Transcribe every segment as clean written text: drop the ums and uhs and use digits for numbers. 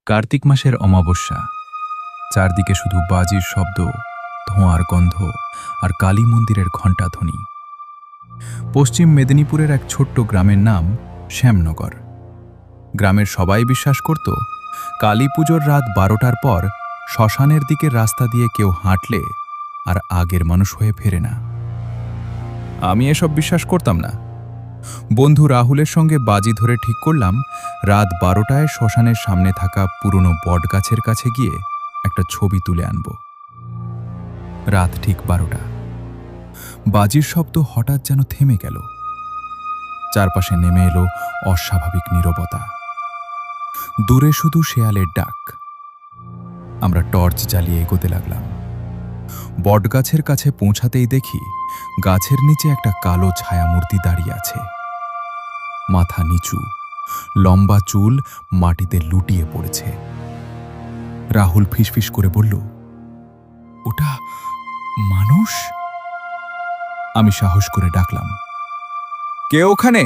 কার্তিক মাসের অমাবস্যা। চারদিকে শুধু বাজির শব্দ, ধোঁয়ার গন্ধ আর কালী মন্দিরের ঘণ্টাধ্বনি। পশ্চিম মেদিনীপুরের এক ছোট্ট গ্রামের নাম শ্যামনগর। গ্রামের সবাই বিশ্বাস করত কালী পুজোর রাত 12টার পর শ্মশানের দিকের রাস্তা দিয়ে কেউ হাঁটলে আর আগের মানুষ হয়ে ফেরে না। আমি এসব বিশ্বাস করতাম না। বন্ধু রাহুলের সঙ্গে বাজি ধরে ঠিক করলাম রাত 12টায় শ্মশানের সামনে থাকা পুরনো বটগাছের কাছে গিয়ে একটা ছবি তুলে আনব। রাত ঠিক 12টা। বাজির শব্দ হঠাৎ যেন থেমে গেল। চারপাশে নেমে এলো অস্বাভাবিক নীরবতা। দূরে শুধু শেয়ালের ডাক। আমরা টর্চ জ্বালিয়ে এগোতে লাগলাম। বটগাছের কাছে পৌঁছাতেই দেখি গাছের নিচে একটা কালো ছায়ামূর্তি দাঁড়িয়ে আছে। মাথা নিচু, লম্বা চুল মাটিতে লুটিয়ে পড়েছে। রাহুল ফিসফিস করে বলল, ওটা মানুষ? আমি সাহস করে ডাকলাম, কে ওখানে?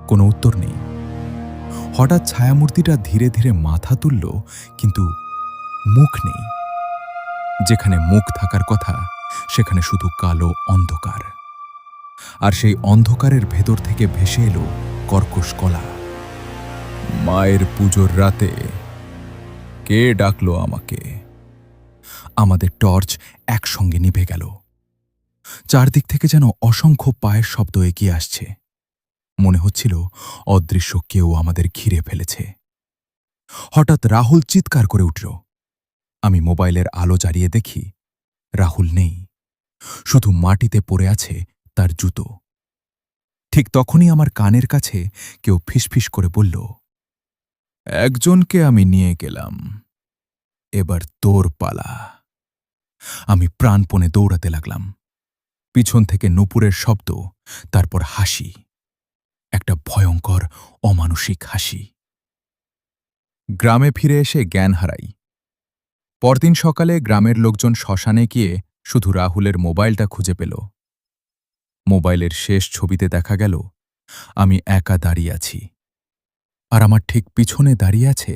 কোনো উত্তর নেই। হঠাৎ ছায়ামূর্তিটা ধীরে ধীরে মাথা তুলল, কিন্তু মুখ নেই। যেখানে মুখ থাকার কথা সেখানে শুধু কালো অন্ধকার। আর সেই অন্ধকারের ভেতর থেকে ভেসে এলো কর্কশ গলা, মায়ের পুজোর রাতে কে ডাকলো আমাকে? আমাদের টর্চ একসঙ্গে নিভে গেল। চারদিক থেকে যেন অসংখ্য পায়ের শব্দ এগিয়ে আসছে। মনে হচ্ছিল অদৃশ্য কেউ আমাদের ঘিরে ফেলেছে। হঠাৎ রাহুল চিৎকার করে উঠল। আমি মোবাইলের আলো জ্বালিয়ে দেখি রাহুল নেই, শুধু মাটিতে পড়ে আছে তার জুতো। ঠিক তখনই আমার কানের কাছে কেউ ফিসফিস করে বলল, একজনকে আমি নিয়ে গেলাম, এবার তোর পালা। আমি প্রাণপণে দৌড়াতে লাগলাম। পিছন থেকে নূপুরের শব্দ, তারপর হাসি, একটা ভয়ঙ্কর অমানুষিক হাসি। গ্রামে ফিরে এসে জ্ঞান হারাই। পরদিন সকালে গ্রামের লোকজন শ্মশানে গিয়ে শুধু রাহুলের মোবাইলটা খুঁজে পেল। মোবাইলের শেষ ছবিতে দেখা গেল আমি একা দাঁড়িয়ে আছি, আর আমার ঠিক পিছনে দাঁড়িয়ে আছে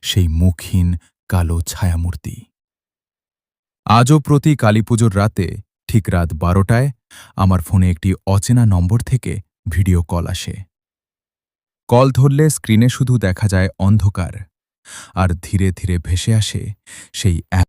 সেই মুখহীন কালো ছায়ামূর্তি। আজও প্রতি কালীপুজোর রাতে ঠিক রাত 12টায় আমার ফোনে একটি অচেনা নম্বর থেকে ভিডিও কল আসে। কল ধরলে স্ক্রিনে শুধু দেখা যায় অন্ধকার, আর ধীরে ধীরে ভেসে আসে সেই